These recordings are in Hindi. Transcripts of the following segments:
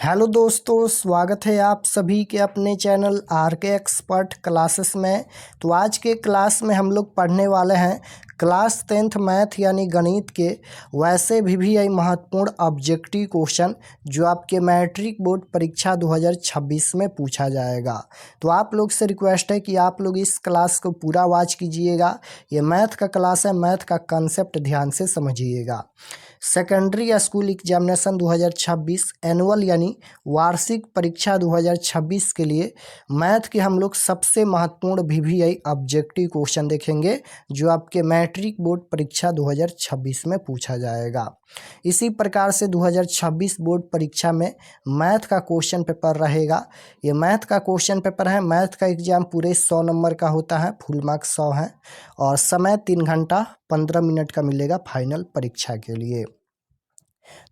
हेलो दोस्तों, स्वागत है आप सभी के अपने चैनल आर के एक्सपर्ट क्लासेस में। तो आज के क्लास में हम लोग पढ़ने वाले हैं क्लास 10th मैथ यानी गणित के वैसे भी महत्वपूर्ण ऑब्जेक्टिव क्वेश्चन जो आपके मैट्रिक बोर्ड परीक्षा 2026 में पूछा जाएगा। तो आप लोग से रिक्वेस्ट है कि आप लोग इस क्लास को पूरा वॉच कीजिएगा। ये मैथ का क्लास है, मैथ का कंसेप्ट ध्यान से समझिएगा। सेकेंडरी स्कूल एग्जामिनेशन 2026 एनुअल यानी वार्षिक परीक्षा 2026 के लिए मैथ के हम लोग सबसे महत्वपूर्ण वीवीआई ऑब्जेक्टिव क्वेश्चन देखेंगे जो आपके मैट्रिक बोर्ड परीक्षा 2026 में पूछा जाएगा। इसी प्रकार से 2026 बोर्ड परीक्षा में मैथ का क्वेश्चन पेपर रहेगा। ये मैथ का क्वेश्चन पेपर है। मैथ का एग्जाम पूरे 100 नंबर का होता है, फुल मार्क्स 100 है और समय 3 घंटा 15 मिनट का मिलेगा फाइनल परीक्षा के लिए।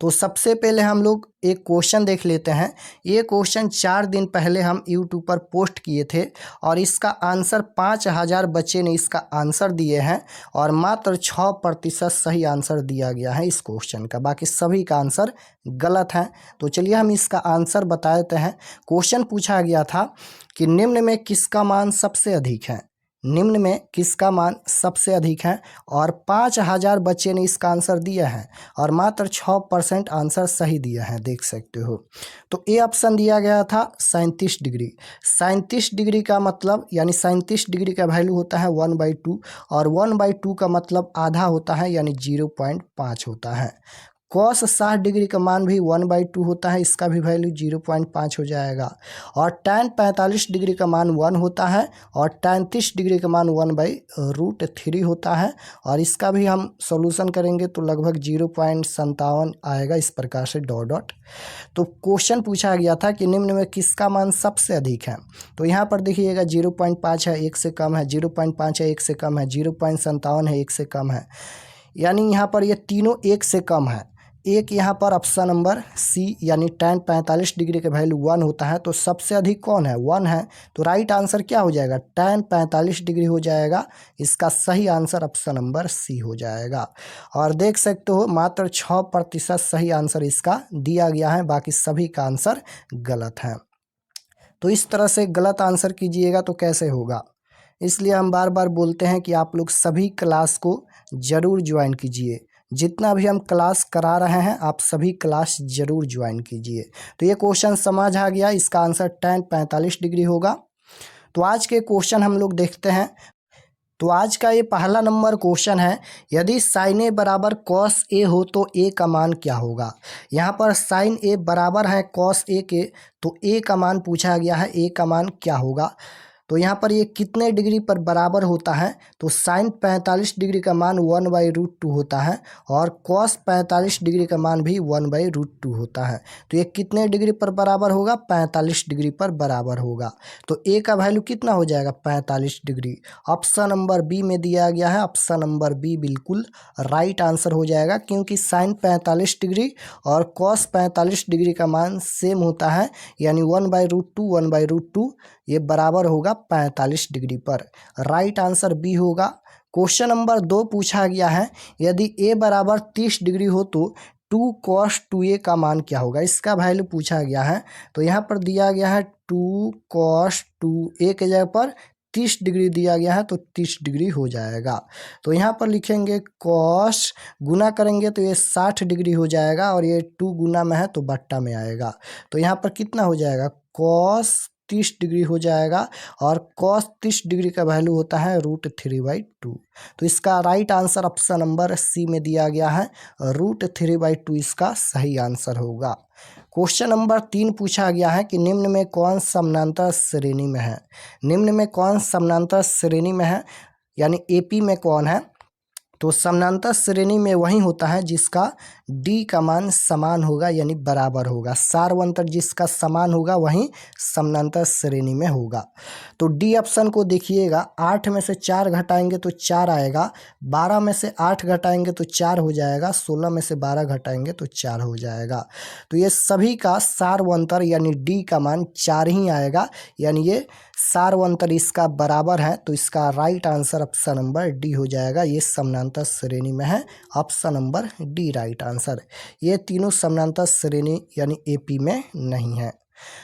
तो सबसे पहले हम लोग एक क्वेश्चन देख लेते हैं। ये क्वेश्चन 4 दिन पहले हम यूट्यूब पर पोस्ट किए थे और इसका आंसर 5000 बच्चे ने इसका आंसर दिए हैं और मात्र 6% सही आंसर दिया गया है इस क्वेश्चन का, बाकी सभी का आंसर गलत है। तो चलिए हम इसका आंसर बता देते हैं। क्वेश्चन पूछा गया था कि निम्न में किसका मान सबसे अधिक है, निम्न में किसका मान सबसे अधिक है और 5000 बच्चे ने इसका आंसर दिया है और मात्र 6% आंसर सही दिया है, देख सकते हो। तो ए ऑप्शन दिया गया था 37 डिग्री। 37 डिग्री का मतलब यानी 37 डिग्री का वैल्यू होता है 1/2 और 1/2 का मतलब आधा होता है यानी 0.5 होता है। कॉस 60 डिग्री का मान भी 1/2 होता है, इसका भी वैल्यू 0.5 हो जाएगा। और tan 45 डिग्री का मान 1 होता है और tan 30 डिग्री का मान 1/√3 होता है और इसका भी हम सॉल्यूशन करेंगे तो लगभग 0.57 आएगा, इस प्रकार से डॉट डॉट। तो क्वेश्चन पूछा गया था कि निम्न में किसका मान सबसे अधिक है। तो यहाँ पर देखिएगा 0.5 है, 1 से कम है, 0.5 है, 1 से कम है, 0.57 है, 1 से कम है, यानी यहाँ पर ये तीनों 1 से कम है। एक यहाँ पर ऑप्शन नंबर सी यानी tan 45 डिग्री का वैल्यू 1 होता है, तो सबसे अधिक कौन है, 1 है। तो राइट आंसर क्या हो जाएगा, tan 45 डिग्री हो जाएगा। इसका सही आंसर ऑप्शन नंबर सी हो जाएगा। और देख सकते हो मात्र 6% सही आंसर इसका दिया गया है, बाकी सभी का आंसर गलत है। तो इस तरह से गलत आंसर कीजिएगा तो कैसे होगा, इसलिए हम बार बार बोलते हैं कि आप लोग सभी क्लास को ज़रूर ज्वाइन कीजिए। जितना भी हम क्लास करा रहे हैं आप सभी क्लास ज़रूर ज्वाइन कीजिए। तो ये क्वेश्चन समझ आ गया, इसका आंसर tan 45 डिग्री होगा। तो आज के क्वेश्चन हम लोग देखते हैं। तो आज का ये पहला नंबर क्वेश्चन है, यदि साइन ए बराबर कॉस ए हो तो ए का मान क्या होगा। यहाँ पर साइन ए बराबर है कॉस ए के, तो ए का मान पूछा गया है, ए का मान क्या होगा। तो यहाँ पर ये कितने डिग्री पर बराबर होता है, तो साइन 45 डिग्री का मान 1/√2 होता है और कॉस 45 डिग्री का मान भी 1/√2 होता है। तो ये कितने डिग्री पर बराबर होगा, 45 डिग्री पर बराबर होगा। तो ए का वैल्यू कितना हो जाएगा, 45 डिग्री। ऑप्शन नंबर बी में दिया गया है, ऑप्शन नंबर बी बिल्कुल राइट आंसर हो जाएगा, क्योंकि साइन 45 डिग्री और कॉस 45 डिग्री का मान सेम होता है, यानी 1/√2 1/√2 ये बराबर होगा 45 डिग्री पर। राइट आंसर बी होगा। क्वेश्चन नंबर 2 पूछा गया है, यदि ए बराबर 30 डिग्री हो तो 2 cos 2a का मान क्या होगा, इसका वैल्यू पूछा गया है। तो यहाँ पर दिया गया है 2 cos 2a के जगह पर 30 डिग्री दिया गया है, तो 30 डिग्री हो जाएगा। तो यहाँ पर लिखेंगे cos, गुना करेंगे तो ये 60 डिग्री हो जाएगा और ये 2 गुना में है तो बट्टा में आएगा। तो यहाँ पर कितना हो जाएगा, cos 30 डिग्री हो जाएगा और cos 30 डिग्री का वैल्यू होता है √3/2। तो इसका right answer option number C में दिया गया है, √3/2 इसका सही आंसर होगा। क्वेश्चन नंबर 3 पूछा गया है कि निम्न में कौन समानांतर श्रेणी में है। निम्न में कौन समानांतर श्रेणी में है, यानी एपी में कौन है। तो समानांतर श्रेणी में वही होता है जिसका डी का मान समान होगा यानी बराबर होगा। सार्वंतर जिसका समान होगा वही समानांतर श्रेणी में होगा। तो डी ऑप्शन को देखिएगा, 8 में से 4 घटाएंगे तो 4 आएगा, 12 में से 8 घटाएंगे तो 4 हो जाएगा, 16 में से 12 घटाएंगे तो 4 हो जाएगा। तो ये सभी का सार्वंतर यानी डी का मान 4 ही आएगा, यानी ये सार्वंतर इसका बराबर है। तो इसका right answer option number D हो जाएगा, ये समानांतर समानांतर श्रेणी में है। Option number D right answer. ये तीनों समानांतर श्रेणी यानी एपी में नहीं है।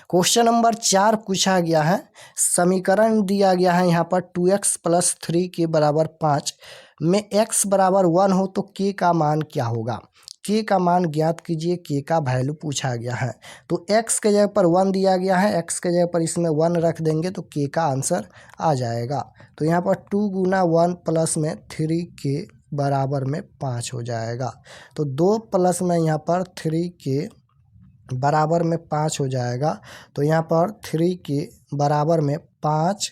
क्वेश्चन नंबर 4 पूछा गया है, समीकरण दिया गया है यहाँ पर 2x + 3 के बराबर 5 में x बराबर 1 हो तो k का मान क्या होगा। k का मान ज्ञात कीजिए, k का वैल्यू पूछा गया है। तो x के जगह पर 1 दिया गया है, x के जगह पर इसमें 1 रख देंगे तो k का आंसर आ जाएगा। तो यहाँ पर 2 गुना 1 प्लस में 3k बराबर में 5 हो जाएगा। तो 2 प्लस में यहाँ पर 3k बराबर में 5 हो जाएगा। तो यहाँ पर 3 के बराबर में 5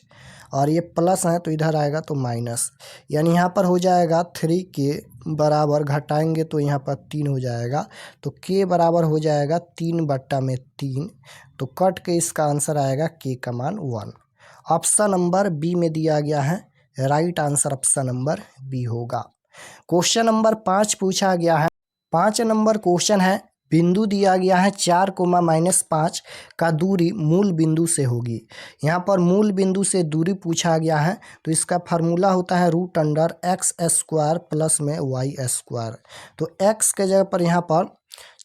और ये प्लस है तो इधर आएगा तो माइनस, यानी यहाँ पर हो जाएगा 3 के बराबर घटाएंगे तो यहाँ पर 3 हो जाएगा। तो के बराबर हो जाएगा 3/3। तो कट के इसका आंसर आएगा के का मान 1। ऑप्शन नंबर बी में दिया गया है, right answer option number B होगा। क्वेश्चन नंबर 5 पूछा गया है। 5 नंबर क्वेश्चन है, बिंदु दिया गया है 4, -5 का दूरी मूल बिंदु से होगी। यहाँ पर मूल बिंदु से दूरी पूछा गया है तो इसका फार्मूला होता है √x² प्लस में y²। तो x के जगह पर यहाँ पर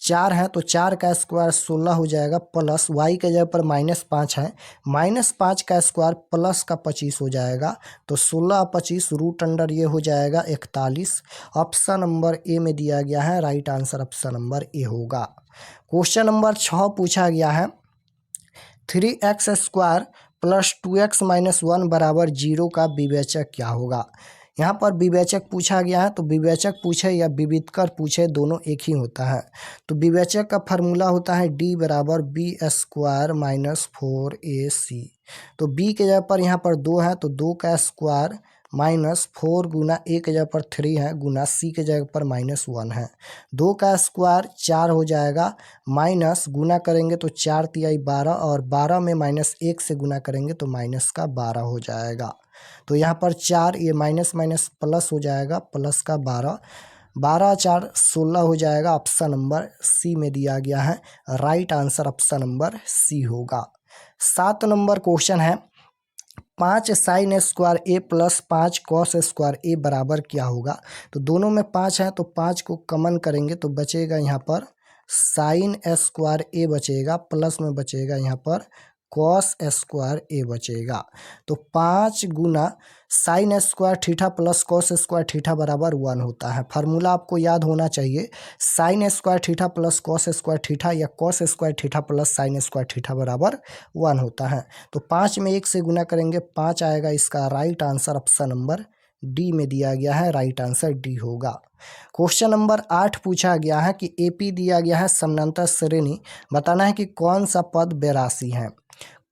4 है तो 4 का स्क्वायर 16 हो जाएगा, प्लस y के जगह पर -5 है, -5 का स्क्वायर प्लस का 25 हो जाएगा। तो 16 25 √ ये हो जाएगा 41। ऑप्शन नंबर ए में दिया गया है, right answer option number A होगा। क्वेश्चन नंबर 6 पूछा गया है, 3x² + 2x - 1 बराबर 0 का विवेचक क्या होगा। यहाँ पर विवेचक पूछा गया है तो विवेचक पूछे या विविधकर पूछे दोनों एक ही होता है। तो विवेचक का फार्मूला होता है d बराबर b² - 4ac। तो b के जगह पर यहाँ पर 2 है तो 2 का स्क्वायर -4 गुना a के जगह पर 3 है गुना c के जगह पर -1 है। 2 का स्क्वायर 4 हो जाएगा, माइनस गुना करेंगे तो 4 तिहाई 12 और 12 में -1 से गुना करेंगे तो -12 हो जाएगा। तो यहाँ पर 4 ये माइनस माइनस प्लस हो जाएगा, प्लस का 12, 12 4 16 हो जाएगा। ऑप्शन नंबर सी में दिया गया है, right answer option number C होगा। 7 नंबर क्वेश्चन है, 5 sin² a + 5 cos² a बराबर क्या होगा। तो दोनों में 5 है तो 5 को कॉमन करेंगे तो बचेगा यहाँ पर sin² a बचेगा, प्लस में बचेगा यहाँ पर cos² a बचेगा। तो 5 गुना sin² theta plus cos² theta बराबर 1 होता है। फार्मूला आपको याद होना चाहिए, sin² theta plus cos² theta या cos² theta plus sin² theta बराबर 1 होता है। तो 5 में 1 से गुना करेंगे 5 आएगा। इसका right answer option number D में दिया गया है, राइट आंसर डी होगा। क्वेश्चन नंबर 8 पूछा गया है कि एपी दिया गया है समानांतर श्रेणी, बताना है कि कौन सा पद 82 है।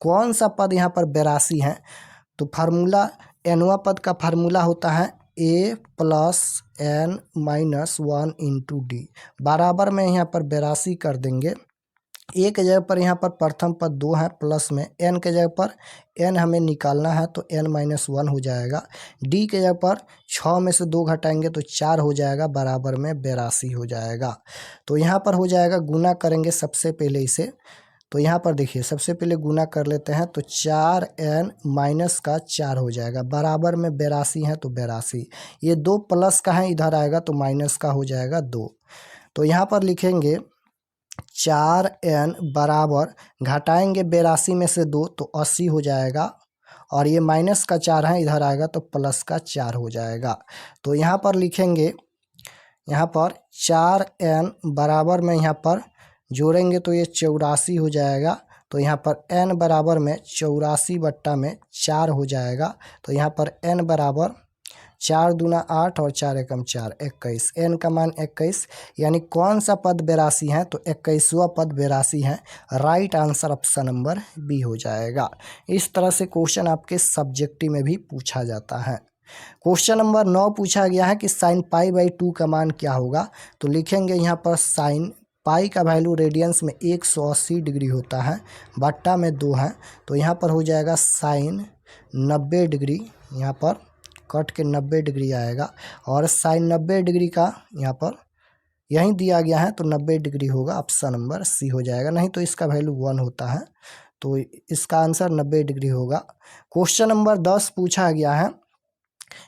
कौन सा पद यहाँ पर 82 है। तो फार्मूला nवा पद का फार्मूला होता है a + n - 1 × d बराबर में यहाँ पर 82 कर देंगे। a के जगह पर यहाँ पर प्रथम पद 2 है, प्लस में n के जगह पर n हमें निकालना है तो n - 1 हो जाएगा। d के जगह पर 6 में से 2 घटाएंगे तो 4 हो जाएगा, बराबर में 82 हो जाएगा। तो यहाँ पर हो जाएगा, गुना करेंगे सबसे पहले इसे। तो यहाँ पर देखिए सबसे पहले गुना कर लेते हैं तो 4n - का 4 हो जाएगा, बराबर में 82 है तो 82। ये 2 प्लस का है, इधर आएगा तो माइनस का हो जाएगा 2। तो यहाँ पर लिखेंगे 4n बराबर, घटाएंगे 82 में से 2 तो 80 हो जाएगा, और ये माइनस का 4 है, इधर आएगा तो प्लस का 4 हो जाएगा। तो यहाँ पर लिखेंगे, यहाँ पर 4n बराबर में यहाँ पर जोड़ेंगे तो ये 84 हो जाएगा। तो यहाँ पर n बराबर में 84/4 हो जाएगा। तो यहाँ पर n बराबर 4 दूना 8 और 4 एकम 4 21, n का मान 21, यानी कौन सा पद 82 है। तो 21वां पद 82 है, right answer option number B हो जाएगा। इस तरह से क्वेश्चन आपके सब्जेक्टिव में भी पूछा जाता है। क्वेश्चन नंबर 9 पूछा गया है कि sin π/2 का मान क्या होगा। तो लिखेंगे यहाँ पर sin पाई का वैल्यू रेडियंस में 180 डिग्री होता है, बट्टा में 2 है तो यहाँ पर हो जाएगा sin 90 डिग्री, यहाँ पर कट के 90 डिग्री आएगा, और sin 90 डिग्री का यहाँ पर यहीं दिया गया है तो 90 डिग्री होगा, ऑप्शन नंबर सी हो जाएगा। नहीं तो इसका वैल्यू 1 होता है, तो इसका आंसर 90 डिग्री होगा। क्वेश्चन नंबर 10 पूछा गया है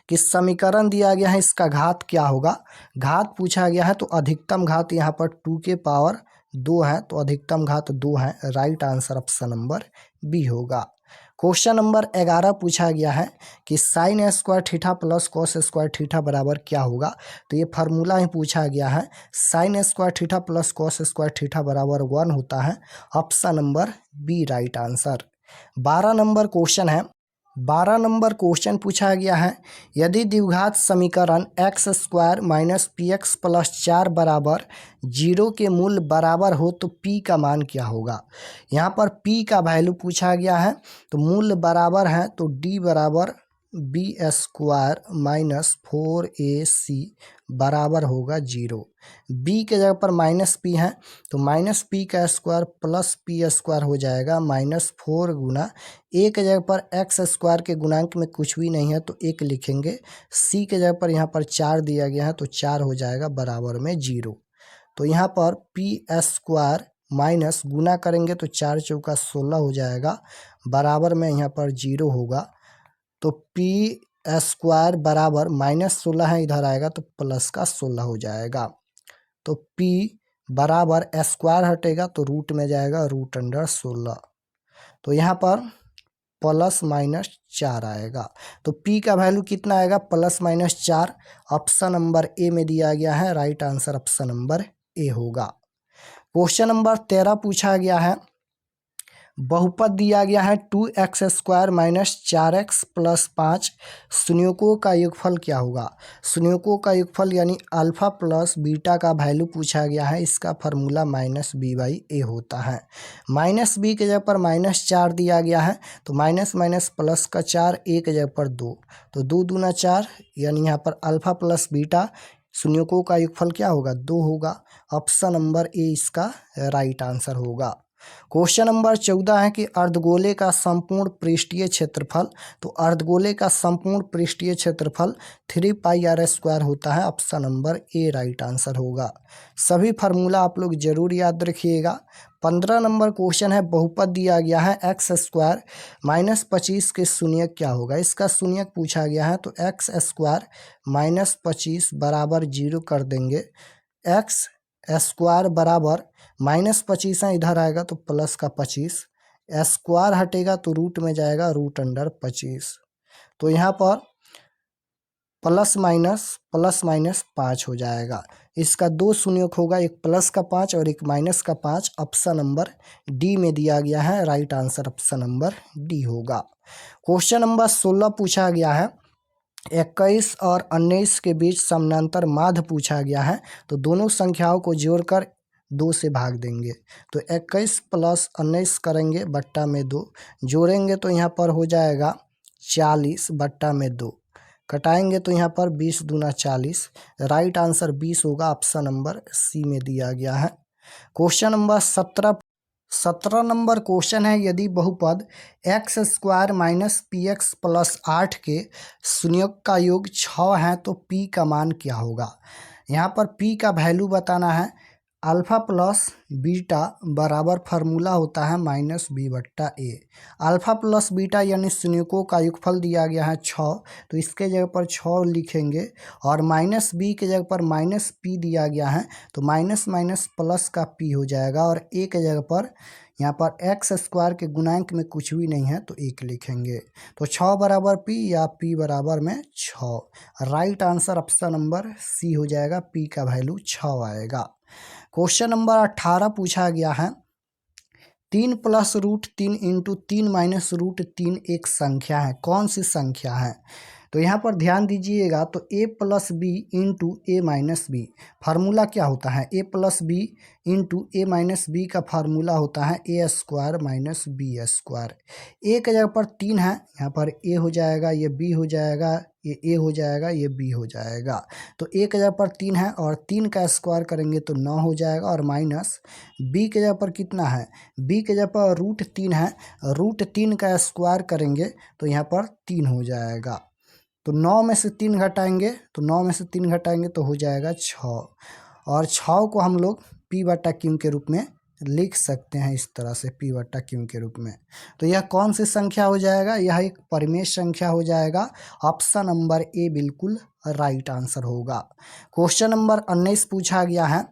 कि समीकरण दिया गया है, इसका घात क्या होगा। घात पूछा गया है तो अधिकतम घात यहाँ पर 2 के पावर 2 है, तो अधिकतम घात 2 है। Right answer option number B होगा। क्वेश्चन नंबर 11 पूछा गया है कि sine square theta plus cos square theta बराबर क्या होगा। तो ये फार्मूला ही पूछा गया है। Sine square theta plus cos square theta बराबर 1 होता है। Option number B right answer. 12 number question है। 12 नंबर क्वेश्चन पूछा गया है, यदि द्विघात समीकरण x square minus P x plus 4 बराबर 0 के मूल्य बराबर हो तो p का मान क्या होगा। यहाँ पर p का वैल्यू पूछा गया है, तो मूल्य बराबर है तो d बराबर बी स्क्वायर माइनस 4ac बराबर होगा 0। b के जगह पर माइनस p है तो माइनस p का स्क्वायर प्लस p स्क्वायर हो जाएगा माइनस 4 गुना a के जगह पर एक्स स्क्वायर के गुणांक में कुछ भी नहीं है तो 1 लिखेंगे। c के जगह पर यहाँ पर 4 दिया गया है तो 4 हो जाएगा बराबर में 0। तो यहाँ पर p स्क्वायर माइनस गुना करेंगे तो 4 चौका 16 हो जाएगा बराबर में यहाँ पर 0 होगा। तो p स्क्वायर बराबर -16 है, इधर आएगा तो प्लस का 16 हो जाएगा। तो p बराबर स्क्वायर हटेगा तो रूट में जाएगा, रूट अंडर 16। तो यहाँ पर प्लस माइनस 4 आएगा। तो p का वैल्यू कितना आएगा, plus minus 4। Option number A में दिया गया है। Right answer option number A होगा। क्वेश्चन नंबर 13 पूछा गया है, बहुपद दिया गया है 2x square minus 4x plus 5, शून्यों का योगफल क्या होगा। शून्यों का योगफल यानी अल्फा प्लस बीटा का वैल्यू पूछा गया है। इसका फार्मूला -b/a होता है। माइनस बी के जगह पर -4 दिया गया है तो माइनस माइनस प्लस का 4, ए के जगह पर 2, तो 2 दूना 4 यानी यहाँ पर अल्फा प्लस बीटा शून्यों का योगफल क्या होगा, 2 होगा। ऑप्शन नंबर ए इसका राइट आंसर होगा। क्वेश्चन नंबर 14 है कि अर्धगोले का संपूर्ण पृष्ठीय क्षेत्रफल, तो अर्धगोले का संपूर्ण पृष्ठीय क्षेत्रफल 3πr² होता है। ऑप्शन नंबर ए राइट आंसर होगा। सभी फार्मूला आप लोग जरूर याद रखिएगा। 15 नंबर क्वेश्चन है, बहुपद दिया गया है एक्स स्क्वायर माइनस 25 के शून्यक क्या होगा। इसका शून्यक पूछा गया है तो एक्स स्क्वायर माइनस 25 बराबर 0 कर देंगे। एक्स स्क्वायर बराबर -25 है, इधर आएगा तो प्लस का 25, स्क्वायर हटेगा तो रूट में जाएगा, रूट अंडर 25। तो यहाँ पर प्लस माइनस 5 हो जाएगा। इसका 2 शून्यक होगा, एक प्लस का 5 और एक माइनस का 5। ऑप्शन नंबर डी में दिया गया है। Right answer option number D होगा। क्वेश्चन नंबर 16 पूछा गया है, 21 और 19 के बीच समानांतर माध्य पूछा गया है। तो दोनों संख्याओं को जोड़कर 2 से भाग देंगे। तो 21 प्लस 19 करेंगे बट्टा में 2, जोड़ेंगे तो यहाँ पर हो जाएगा 40 बट्टा में 2, कटाएंगे तो यहाँ पर 20 दूना 40। राइट आंसर 20 होगा। ऑप्शन नंबर सी में दिया गया है। क्वेश्चन नंबर 17 नंबर क्वेश्चन है, यदि बहुपद x square minus P x plus 8 के शून्यक का योग 6 है तो p का मान क्या होगा। यहाँ पर p का वैल्यू बताना है। अल्फा प्लस बीटा बराबर फार्मूला होता है -b/a। अल्फा प्लस बीटा यानी शून्यकों का योगफल दिया गया है 6, तो इसके जगह पर 6 लिखेंगे और माइनस बी के जगह पर माइनस p दिया गया है तो माइनस माइनस प्लस का p हो जाएगा और a के जगह पर यहाँ पर एक्स स्क्वायर के गुणांक में कुछ भी नहीं है तो 1 लिखेंगे। तो 6 बराबर p या p बराबर में 6। Right answer option number C हो जाएगा, p का वैल्यू 6 आएगा। क्वेश्चन नंबर 18 पूछा गया है, 3 + √3 × 3 - √3 एक संख्या है, कौन सी संख्या है। तो यहाँ पर ध्यान दीजिएगा तो a + b × a - b formula क्या होता है। a + b × a - b का फार्मूला होता है a² - b²। a के जगह पर 3 है, यहाँ पर a हो जाएगा, ये b हो जाएगा, ये a हो जाएगा, ये b हो जाएगा। तो a के जगह पर 3 है और 3 का स्क्वायर करेंगे तो 9 हो जाएगा और माइनस b के जगह पर कितना है, b के जगह पर √3 है, √3 का स्क्वायर करेंगे तो यहाँ पर 3 हो जाएगा। तो 9 में से 3 घटाएंगे तो 9 में से 3 घटाएंगे तो हो जाएगा 6 और 6 को हम लोग p/q के रूप में लिख सकते हैं इस तरह से p बट्टा q के रूप में। तो यह कौन सी संख्या हो जाएगा, यह एक परिमेय संख्या हो जाएगा। ऑप्शन नंबर ए बिल्कुल राइट आंसर होगा। क्वेश्चन नंबर 19 पूछा गया है,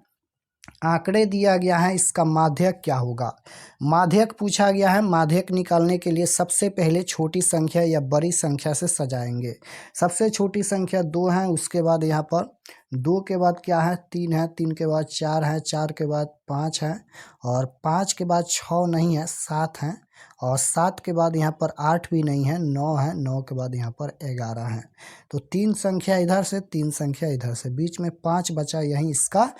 आंकड़े दिया गया है, इसका माध्यक क्या होगा। माध्यक पूछा गया है, माध्यक निकालने के लिए सबसे पहले छोटी संख्या या बड़ी संख्या से सजाएंगे। सबसे छोटी संख्या 2 है, उसके बाद यहाँ पर 2 के बाद क्या है 3 है, 3 के बाद 4 है, 4 के बाद 5 है, और 5 के बाद 6 नहीं है 7 है, और 7 के बाद यहाँ पर 8 भी नहीं है 9 है, 9 के बाद यहाँ पर 11 है। तो 3 संख्या इधर से 3 संख्या इधर से, बीच में 5 बचा, यही इसका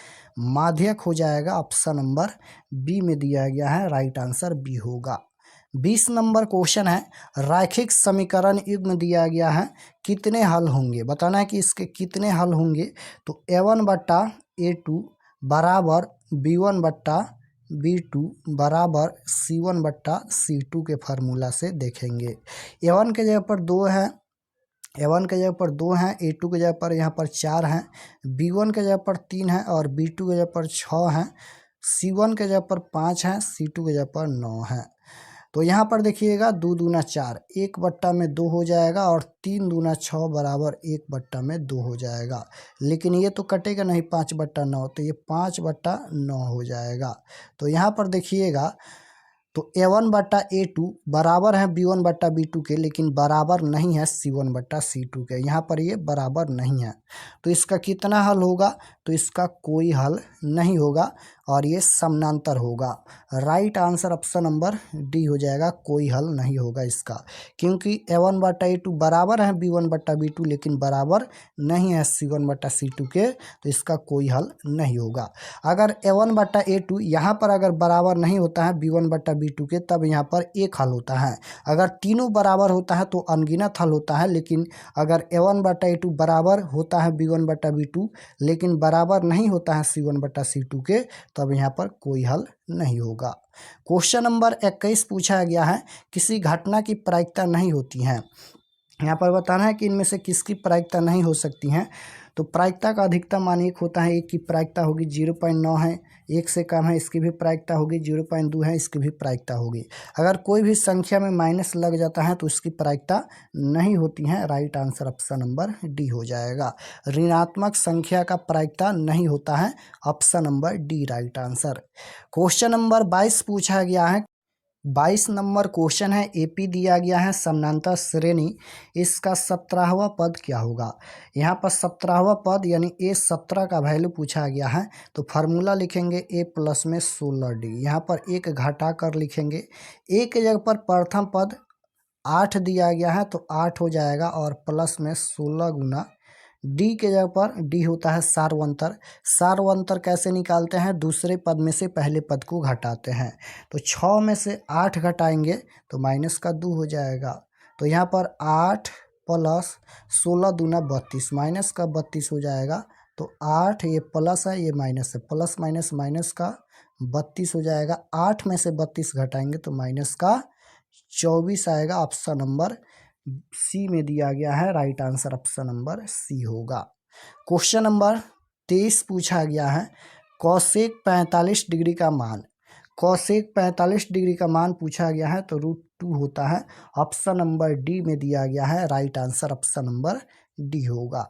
माध्यक हो जाएगा। ऑप्शन नंबर बी में दिया गया है, राइट आंसर बी होगा। 20 नंबर क्वेश्चन है, रैखिक समीकरण युग्म दिया गया है, कितने हल होंगे, बताना है कि इसके कितने हल होंगे। तो a1 बट्टा a2 बराबर b1 बट्टा b2 बराबर c1 बट्टा c2 के फार्मूला से देखेंगे। a1 के जगह पर 2 है, a1 के जगह पर 2 है, a2 के जगह पर यहाँ पर 4 है, b1 के जगह पर 3 है, और b2 के जगह पर 6 है, c1 के जगह पर 5 है, c2 के जगह पर 9 है। तो यहाँ पर देखिएगा 2 दूना 4, 1 बट्टा में 2 हो जाएगा, और 3 दूना 6 बराबर 1 बट्टा में 2 हो जाएगा। लेकिन ये तो कटेगा नहीं 5 बट्टा 9, तो ये 5 बट्टा 9 हो जाएगा। तो यहाँ पर देखिएगा, तो a1 बट्टा a2 बराबर है b1 बट्टा b2 के, लेकिन बराबर नहीं है c1 बट्टा c2 के, यहाँ पर ये बराबर नहीं है। तो इसका कितना हल होगा, तो इसका कोई हल नहीं होगा, और ये समानांतर होगा। Right answer option number D हो जाएगा, कोई हल नहीं होगा इसका, क्योंकि a1 बट्टा a2 बराबर है b1 बट्टा b2, लेकिन बराबर नहीं है c1 बट्टा c2 के, तो इसका कोई हल नहीं होगा। अगर a1 बट्टा a2 यहाँ पर अगर बराबर नहीं होता है b1 बट्टा b2 के, तब यहाँ पर एक हल होता है। अगर तीनों बराबर होता है तो अनगिनत हल होता है, लेकिन अगर a1 बट्टा a2 बराबर होता है b1 बट्टा b2, लेकिन बराबर नहीं होता है c1 बट्टा c2 के, तब यहाँ पर कोई हल नहीं होगा। क्वेश्चन नंबर 21 पूछा गया है, किसी घटना की प्रायिकता नहीं होती है। यहाँ पर बताना है कि इनमें से किसकी प्रायिकता नहीं हो सकती हैं। तो प्रायिकता का अधिकतम मान 1 होता है, 1 की प्रायिकता होगी 0.9 है, 1 से कम है इसकी भी प्रायिकता होगी 0.2 है, इसकी भी प्रायिकता होगी। अगर कोई भी संख्या में माइनस लग जाता है तो इसकी प्रायिकता नहीं होती है। Right answer option number D हो जाएगा। ऋणात्मक संख्या का प्रायिकता नहीं होता है, option number D right answer. Question number 22 पूछा गया है, 22 नंबर क्वेश्चन है, एपी दिया गया है समानांतर श्रेणी, इसका 17वां पद क्या होगा। यहाँ पर 17वां पद यानी a17 का वैल्यू पूछा गया है। तो फार्मूला लिखेंगे a प्लस में 16d, यहाँ पर एक घटा कर लिखेंगे। a के जगह पर प्रथम पद 8 दिया गया है, तो 8 हो जाएगा, और प्लस में 16 गुना डी के जगह पर डी होता है सार्वंतर। सार्वंतर कैसे निकालते हैं, दूसरे पद में से पहले पद को घटाते हैं। तो 6 में से 8 घटाएंगे तो माइनस का 2 हो जाएगा। तो यहाँ पर 8 प्लस 16 दूना 32, माइनस का 32 हो जाएगा। तो 8 ये प्लस है, ये माइनस है, प्लस माइनस माइनस का 32 हो जाएगा। 8 में से 32 घटाएंगे तो माइनस का 24 आएगा। ऑप्शन नंबर सी में दिया गया है, right answer option number C होगा। क्वेश्चन नंबर 23 पूछा गया है, कोसेक 45 डिग्री का मान, कोसेक 45 डिग्री का मान पूछा गया है, तो √2 होता है। ऑप्शन नंबर डी में दिया गया है, right answer option number D होगा।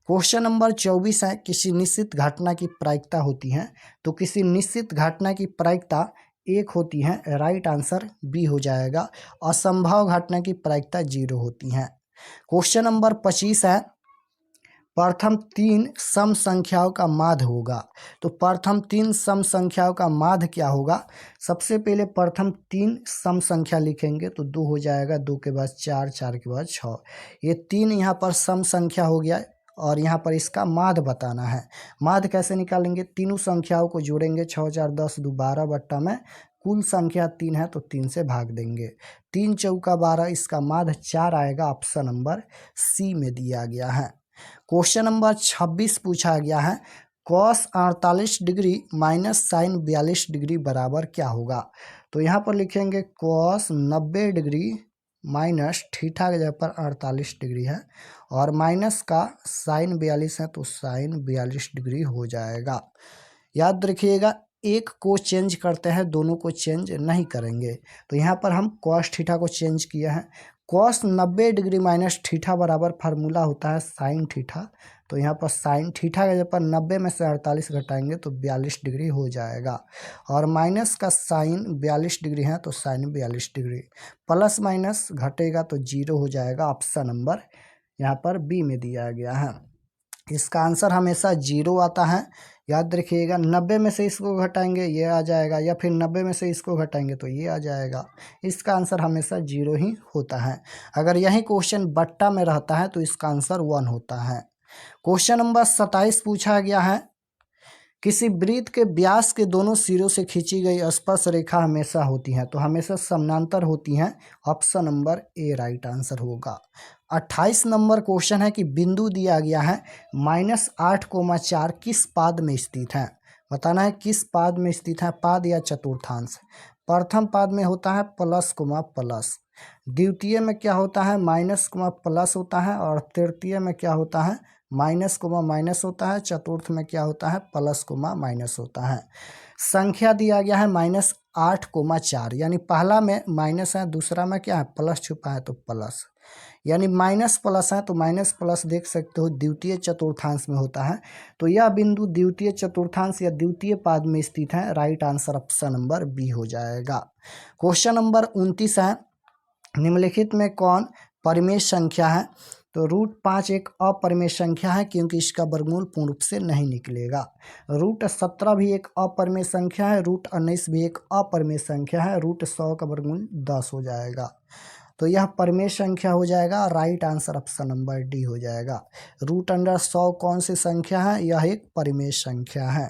क्वेश्चन नंबर 24 है, किसी निश्चित घटना की प्रायिकता होती है। तो किसी निश्चित घटना की प्रायिकता 1 होती है, राइट आंसर बी हो जाएगा। असंभव घटना की प्रायिकता 0 होती है। क्वेश्चन नंबर 25 है, प्रथम 3 सम संख्याओं का माध्य होगा। तो प्रथम 3 सम संख्याओं का माध्य क्या होगा। सबसे पहले प्रथम 3 सम संख्या लिखेंगे, तो 2 हो जाएगा, 2 के बाद 4, 4 के बाद 6, ये 3 यहाँ पर सम संख्या हो गया, और यहाँ पर इसका माध्य बताना है। माध्य कैसे निकालेंगे, तीनों संख्याओं को जोड़ेंगे, 6 4 10 2 12 बट्टा में कुल संख्या 3 है, तो 3 से भाग देंगे, 3 चौका 12, इसका माध्य 4 आएगा। ऑप्शन नंबर सी में दिया गया है। क्वेश्चन नंबर 26 पूछा गया है, cos 48 degree minus sine 42 degree बराबर क्या होगा। तो यहाँ पर लिखेंगे कॉस 90 डिग्री माइनस थीटा के जगह पर 48 डिग्री है, और माइनस का साइन 42 है, तो साइन 42 डिग्री हो जाएगा। याद रखिएगा, एक को चेंज करते हैं, दोनों को चेंज नहीं करेंगे। तो यहाँ पर हम कॉस थीटा को चेंज किया है। कॉस 90 डिग्री माइनस थीटा बराबर फार्मूला होता है साइन थीटा। तो यहाँ पर साइन थीटा का जब 90 में से 48 घटाएंगे तो 42 डिग्री हो जाएगा। और माइनस का साइन 42 डिग्री है तो साइन 42 डिग्री, प्लस माइनस घटेगा तो 0 हो जाएगा। ऑप्शन नंबर यहाँ पर बी में दिया गया है। इसका आंसर हमेशा 0 आता है, याद रखिएगा। 90 में से इसको घटाएंगे ये आ जाएगा, या फिर 90 में से इसको घटाएंगे तो ये आ जाएगा। इसका आंसर हमेशा 0 ही होता है। अगर यही क्वेश्चन बट्टा में रहता है तो इसका आंसर 1 होता है। क्वेश्चन नंबर 27 पूछा गया है, किसी वृत्त के व्यास के दोनों सिरों से खींची गई स्पर्श रेखा हमेशा होती है, तो हमेशा समानांतर होती हैं। ऑप्शन नंबर ए राइट आंसर होगा। 28 नंबर क्वेश्चन है कि बिंदु दिया गया है -8,4 किस पाद में स्थित है। बताना है किस पाद में स्थित है, पाद या चतुर्थांश। प्रथम पाद में होता है प्लस कोमा प्लस, द्वितीय में क्या होता है माइनस कोमा प्लस होता है, और तृतीय में क्या होता है माइनस कोमा माइनस होता है, चतुर्थ में क्या होता है प्लस कोमा माइनस होता है। संख्या दिया गया है -8,4, यानी पहला में माइनस है, दूसरा में क्या है प्लस छुपा है तो प्लस, यानी माइनस प्लस है तो माइनस प्लस देख सकते हो द्वितीय चतुर्थांश में होता है। तो यह बिंदु द्वितीय चतुर्थांश या द्वितीय पाद में स्थित है। Right answer option number B हो जाएगा। क्वेश्चन नंबर 29 है, निम्नलिखित में कौन परिमेय संख्या है। तो √5 एक अपरिमेय संख्या है क्योंकि इसका वर्गमूल पूर्ण रूप से नहीं निकलेगा। √17 भी एक अपरिमेय संख्या है, √19 भी एक अपरिमेय संख्या है, √100 का वर्गमूल 10 हो जाएगा। तो यह परिमेय संख्या हो जाएगा। Right answer option number D हो जाएगा। √100 कौन सी संख्या है, यह एक परिमेय संख्या है।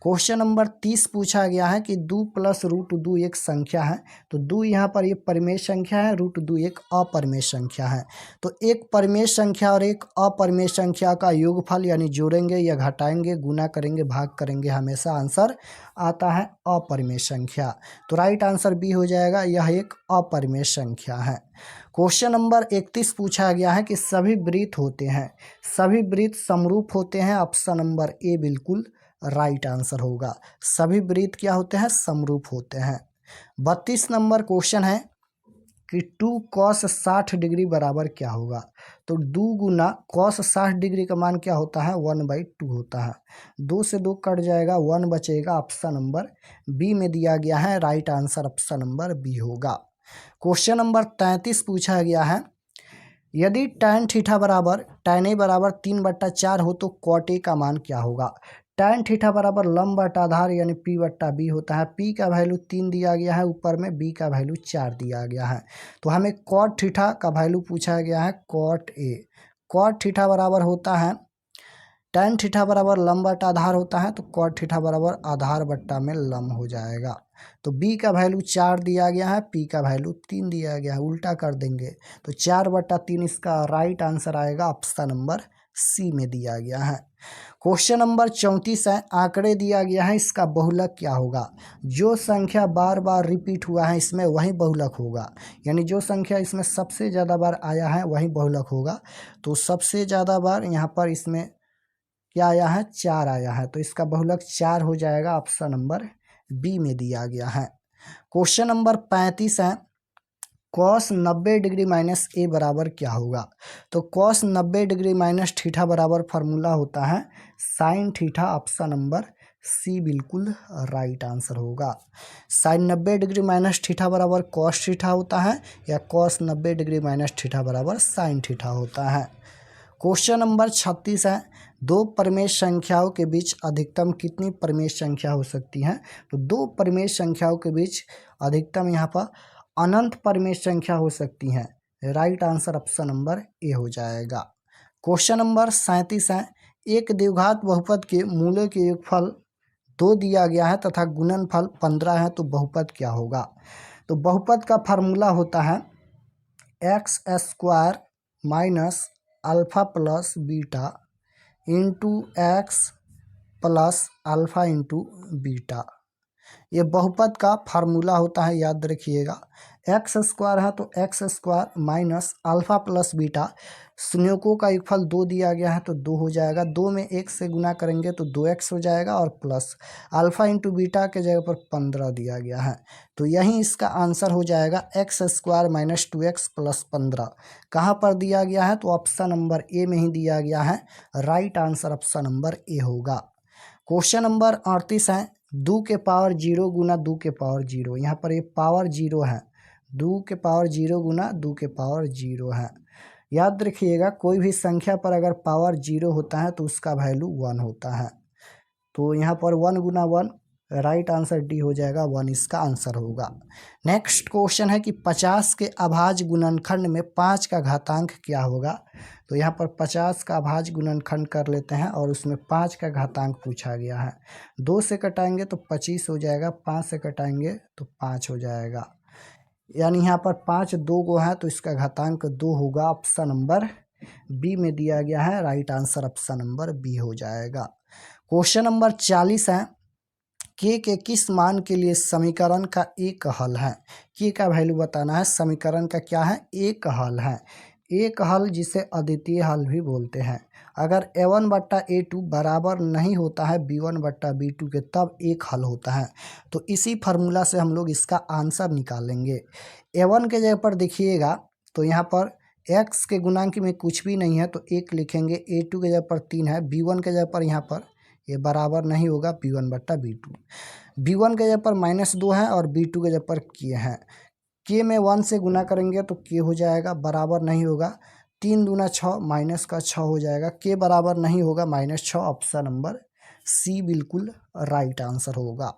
क्वेश्चन नंबर 30 पूछा गया है कि 2 + √2 एक संख्या है। तो 2 यहाँ पर ये परिमेय संख्या है, √2 एक अपरिमेय संख्या है। तो एक परिमेय संख्या और एक अपरिमेय संख्या का योगफल यानी जोड़ेंगे या घटाएंगे, गुना करेंगे, भाग करेंगे, हमेशा आंसर आता है अपरिमेय संख्या। तो राइट आंसर बी हो जाएगा, यह एक अपरिमेय संख्या है। क्वेश्चन नंबर 31 पूछा गया है कि सभी वृत्त होते हैं, सभी वृत्त समरूप होते हैं। ऑप्शन नंबर ए बिल्कुल राइट आंसर होगा। सभी वृत्त क्या होते हैं समरूप होते हैं। 32 नंबर क्वेश्चन है कि 2 cos 60 डिग्री बराबर क्या होगा। तो 2 गुना cos 60 डिग्री का मान क्या होता है 1/2 होता है। 2 से 2 कट जाएगा, 1 बचेगा। ऑप्शन नंबर बी में दिया गया है। Right answer option number B होगा। क्वेश्चन नंबर 33 पूछा गया है, यदि tan थीटा बराबर tan a बराबर 3/4 हो तो cot a का मान क्या होगा। tan थीटा बराबर लंब बटा आधार यानी p/b होता है। p का वैल्यू 3 दिया गया है ऊपर में, b का वैल्यू 4 दिया गया है। तो हमें cot थीटा का वैल्यू पूछा गया है cot a। cot थीटा बराबर होता है tan थीटा बराबर लंब बटा आधार होता है, तो cot थीटा बराबर आधार बट्टा में लंब हो जाएगा। तो b का वैल्यू 4 दिया गया है, p का वैल्यू 3 दिया गया है, उल्टा कर देंगे तो 4/3 इसका राइट आंसर आएगा। ऑप्शन नंबर सी में दिया गया है। क्वेश्चन नंबर 34 है, आंकड़े दिया गया है, इसका बहुलक क्या होगा। जो संख्या बार बार रिपीट हुआ है इसमें वही बहुलक होगा, यानी जो संख्या इसमें सबसे ज़्यादा बार आया है वही बहुलक होगा। तो सबसे ज़्यादा बार यहाँ पर इसमें क्या आया है 4 आया है, तो इसका बहुलक 4 हो जाएगा। ऑप्शन नंबर बी में दिया गया है। क्वेश्चन नंबर 35 है, cos 90 डिग्री माइनस ए बराबर क्या होगा। तो cos 90 डिग्री माइनस थीटा बराबर फार्मूला होता है sine theta. Option number C बिल्कुल राइट आंसर होगा। साइन 90 डिग्री माइनस थीटा बराबर cos थीटा होता है, या cos 90 डिग्री माइनस थीटा बराबर साइन थीटा होता है। क्वेश्चन नंबर 36 है, दो परिमेय संख्याओं के बीच अधिकतम कितनी परिमेय संख्या हो सकती है। तो दो परिमेय संख्याओं के बीच अधिकतम यहाँ पर अनंत परिमेय संख्या हो सकती है। राइट आंसर ऑप्शन नंबर ए हो जाएगा। क्वेश्चन नंबर 37 है, एक द्विघात बहुपद के मूलों के योगफल 2 दिया गया है तथा गुणनफल 15 है, तो बहुपद क्या होगा। तो बहुपद का फार्मूला होता है x² minus alpha plus beta into x plus alpha into beta. ये बहुपद का फार्मूला होता है, याद रखिएगा। एक्स स्क्वायर है तो x square minus alpha plus beta, संयोगों का योगफल 2 दिया गया है तो 2 हो जाएगा, 2 में 1 से गुना करेंगे तो 2x हो जाएगा और प्लस अल्फ़ा इंटू बीटा के जगह पर 15 दिया गया है। तो यही इसका आंसर हो जाएगा x square minus 2x plus 15। कहाँ पर दिया गया है तो ऑप्शन नंबर ए में ही दिया गया है। Right answer option number A होगा। क्वेश्चन नंबर 38 है 2 के पावर 0 गुना 2 के पावर 0। यहाँ पर ये पावर 0 है, 2 के पावर 0 गुना 2 के पावर 0 है। याद रखिएगा कोई भी संख्या पर अगर पावर 0 होता है तो उसका वैल्यू 1 होता है। तो यहाँ पर 1 गुना 1, राइट आंसर डी हो जाएगा, 1 इसका आंसर होगा। नेक्स्ट क्वेश्चन है कि 50 के अभाज्य गुणनखंड में 5 का घातांक क्या होगा। तो यहाँ पर 50 का अभाज्य गुणनखंड कर लेते हैं और उसमें 5 का घातांक पूछा गया है। 2 से कटाएंगे तो 25 हो जाएगा, 5 से कटाएंगे तो 5 हो जाएगा, यानी यहाँ पर 5 2 गो है तो इसका घातांक 2 होगा। ऑप्शन नंबर बी में दिया गया है, right answer option number B हो जाएगा। क्वेश्चन नंबर 40 है के किस मान के लिए समीकरण का एक हल है। के का वैल्यू बताना है, समीकरण का क्या है, एक हल है। एक हल जिसे अद्वितीय हल भी बोलते हैं। अगर a1 बट्टा a2 बराबर नहीं होता है b1 बट्टा b2 के तब एक हल होता है। तो इसी फार्मूला से हम लोग इसका आंसर निकालेंगे। a1 के जगह पर देखिएगा तो यहाँ पर x के गुणांक में कुछ भी नहीं है तो 1 लिखेंगे, a2 के जगह पर 3 है, b1 के जगह पर यहाँ पर ये बराबर नहीं होगा b1 बट्टा b2। b1 के जगह पर -2 है और b2 के जगह पर k है। k में 1 से गुना करेंगे तो k हो जाएगा, बराबर नहीं होगा, 3 दूना 6 माइनस का 6 हो जाएगा, k बराबर नहीं होगा -6। ऑप्शन नंबर सी बिल्कुल राइट आंसर होगा।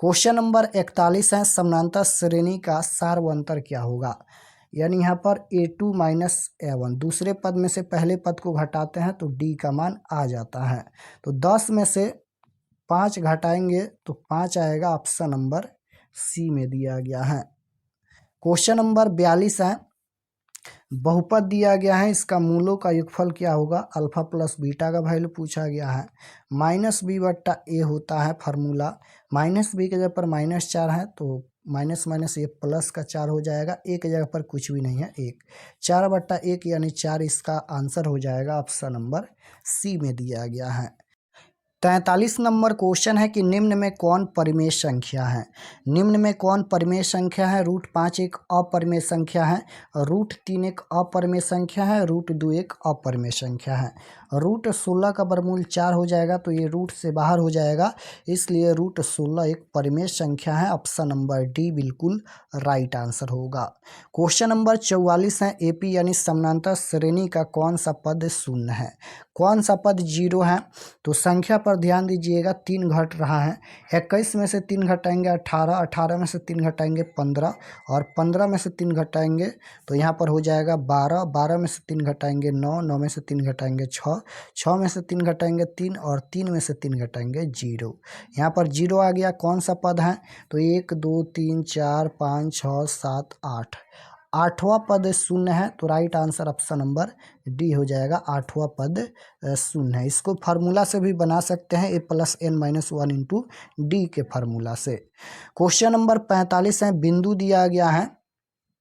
क्वेश्चन नंबर 41 है समानांतर श्रेणी का सार्वंतर क्या होगा। यानी यहाँ पर a2 माइनस a1, दूसरे पद में से पहले पद को घटाते हैं तो d का मान आ जाता है। तो 10 में से 5 घटाएंगे तो 5 आएगा, ऑप्शन नंबर सी में दिया गया है। क्वेश्चन नंबर 42 है बहुपद दिया गया है, इसका मूलों का योगफल क्या होगा। अल्फा प्लस बीटा का वैल्यू पूछा गया है, माइनस बी बट्टा ए होता है फार्मूला, माइनस बी के जगह पर -4 है तो माइनस माइनस ये प्लस का 4 हो जाएगा, ए के जगह पर कुछ भी नहीं है 1, 4 बट्टा 1 यानी 4 इसका आंसर हो जाएगा। ऑप्शन नंबर सी में दिया गया है। 43 नंबर क्वेश्चन है कि निम्न में कौन परिमेय संख्या है। निम्न में कौन परिमेय संख्या है। √5 एक अपरिमेय संख्या है, √3 एक अपरिमेय संख्या है, √2 एक अपरिमेय संख्या है। √16 का वर्गमूल 4 हो जाएगा तो ये रूट से बाहर हो जाएगा, इसलिए √16 एक परिमेय संख्या है। ऑप्शन नंबर डी बिल्कुल राइट आंसर होगा। क्वेश्चन नंबर 44 है एपी यानी समानांतर श्रेणी का कौन सा पद शून्य है। कौन सा पद 0 है। तो संख्या पर ध्यान दीजिएगा, 3 घट रहा है, 21 में से 3 घटाएंगे 18, 18 में से 3 घटाएंगे 15 और 15 में से 3 घटाएंगे तो यहाँ पर हो जाएगा 12, 12 में से 3 घटाएंगे 9, 9 में से 3 घटाएंगे 6, 6 में से 3 घटाएंगे 3 और 3 में से 3 घटाएंगे 0। यहाँ पर 0 आ गया। कौन सा पद है तो 1 2 3 4 5 6 7 8, 8वां पद शून्य है तो right answer option number D हो जाएगा, 8वां पद शून्य है। इसको फार्मूला से भी बना सकते हैं, a+n-1 इंटू डी के फार्मूला से। क्वेश्चन नंबर 45 है बिंदु दिया गया है,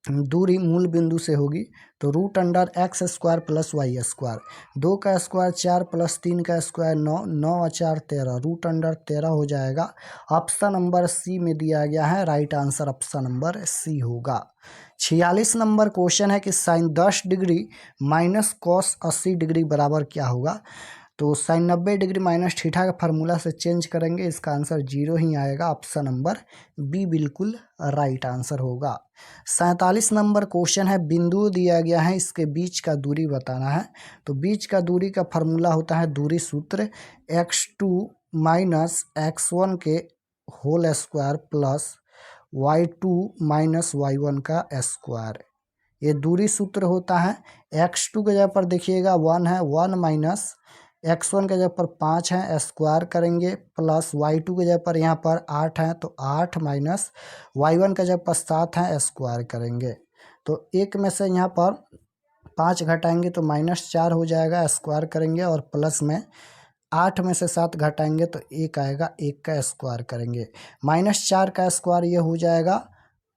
दूरी मूल बिंदु से होगी तो √x² प्लस y², 2 का स्क्वायर 4 प्लस 3 का स्क्वायर 9, 9 और 4 13, √13 हो जाएगा। ऑप्शन नंबर सी में दिया गया है, right answer option number C होगा। 46 नंबर क्वेश्चन है कि sine 10 degree minus cos 80 degree बराबर क्या होगा। तो साइन 90 डिग्री माइनस थीटा का फार्मूला से चेंज करेंगे, इसका आंसर 0 ही आएगा। ऑप्शन नंबर बी बिल्कुल राइट आंसर होगा। 47 नंबर क्वेश्चन है बिंदु दिया गया है, इसके बीच का दूरी बताना है। तो बीच का दूरी का फार्मूला होता है दूरी सूत्र x2 माइनस x1 के whole square plus y2 minus y1 का स्क्वायर, ये दूरी सूत्र होता है। x2 के जगह पर देखिएगा 1 है, 1 माइनस x1 के जगह पर 5 है, स्क्वायर करेंगे प्लस y2 के जगह पर यहाँ पर 8 है तो 8 माइनस y1 के जगह पर 7 है, स्क्वायर करेंगे तो 1 में से यहाँ पर 5 घटाएंगे तो -4 हो जाएगा, स्क्वायर करेंगे और प्लस में 8 में से 7 घटाएंगे तो 1 आएगा, 1 का स्क्वायर करेंगे, -4 का स्क्वायर ये हो जाएगा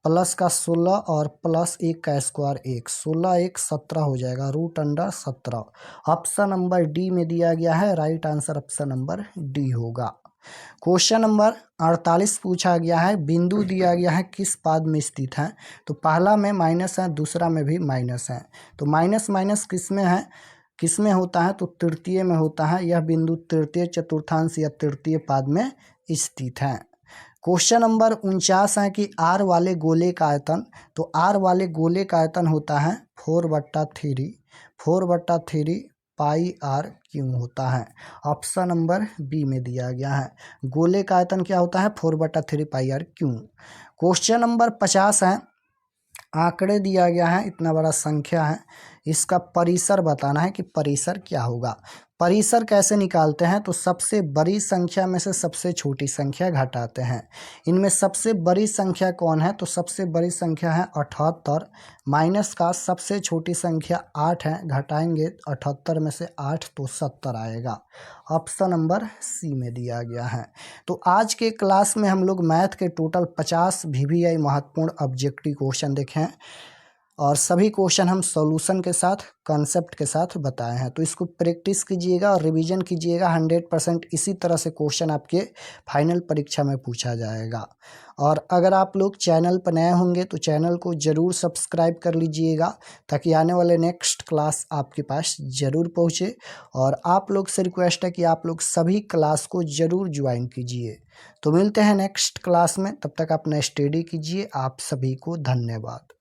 प्लस का 16 और प्लस 1 का स्क्वायर 1, 16 1 17 हो जाएगा, √17। ऑप्शन नंबर डी में दिया गया है, right answer option number D होगा। क्वेश्चन नंबर 48 पूछा गया है, बिंदु दिया गया है किस पाद में स्थित है। तो पहला में माइनस है, दूसरा में भी माइनस है। तो माइनस माइनस किस में है, किस में होता है, तो तृतीय में होता है। यह बिंदु तृतीय चतुर्थांश या तृतीय पाद में स्थित है। क्वेश्चन नंबर 49 है कि आर वाले गोले का आयतन, तो आर वाले गोले का आयतन होता है 4/3 पाई आर क्यों होता है। ऑप्शन नंबर बी में दिया गया है, गोले का आयतन क्या होता है 4/3 पाई आर क्यों। क्वेश्चन नंबर 50 है, आंकड़े दिया गया है, इतना बड़ा संख्या है, इसका परिसर बताना है कि परिसर क्या होगा। परिसर कैसे निकालते हैं, तो सबसे बड़ी संख्या में से सबसे छोटी संख्या घटाते हैं। इनमें सबसे बड़ी संख्या कौन है, तो सबसे बड़ी संख्या है 78, माइनस का सबसे छोटी संख्या 8 है, घटाएंगे 78 में से 8 तो 70 आएगा। ऑप्शन नंबर सी में दिया गया है। तो आज के क्लास में हम लोग मैथ के टोटल 50 VVI महत्वपूर्ण ऑब्जेक्टिव क्वेश्चन देखे हैं और सभी क्वेश्चन हम सॉल्यूशन के साथ, कॉन्सेप्ट के साथ बताए हैं। तो इसको प्रैक्टिस कीजिएगा और रिवीजन कीजिएगा। 100% इसी तरह से क्वेश्चन आपके फाइनल परीक्षा में पूछा जाएगा। और अगर आप लोग चैनल पर नए होंगे तो चैनल को ज़रूर सब्सक्राइब कर लीजिएगा, ताकि आने वाले नेक्स्ट क्लास आपके पास ज़रूर पहुँचे। और आप लोग से रिक्वेस्ट है कि आप लोग सभी क्लास को ज़रूर ज्वाइन कीजिए। तो मिलते हैं नेक्स्ट क्लास में, तब तक अपना स्टडी कीजिए। आप सभी को धन्यवाद।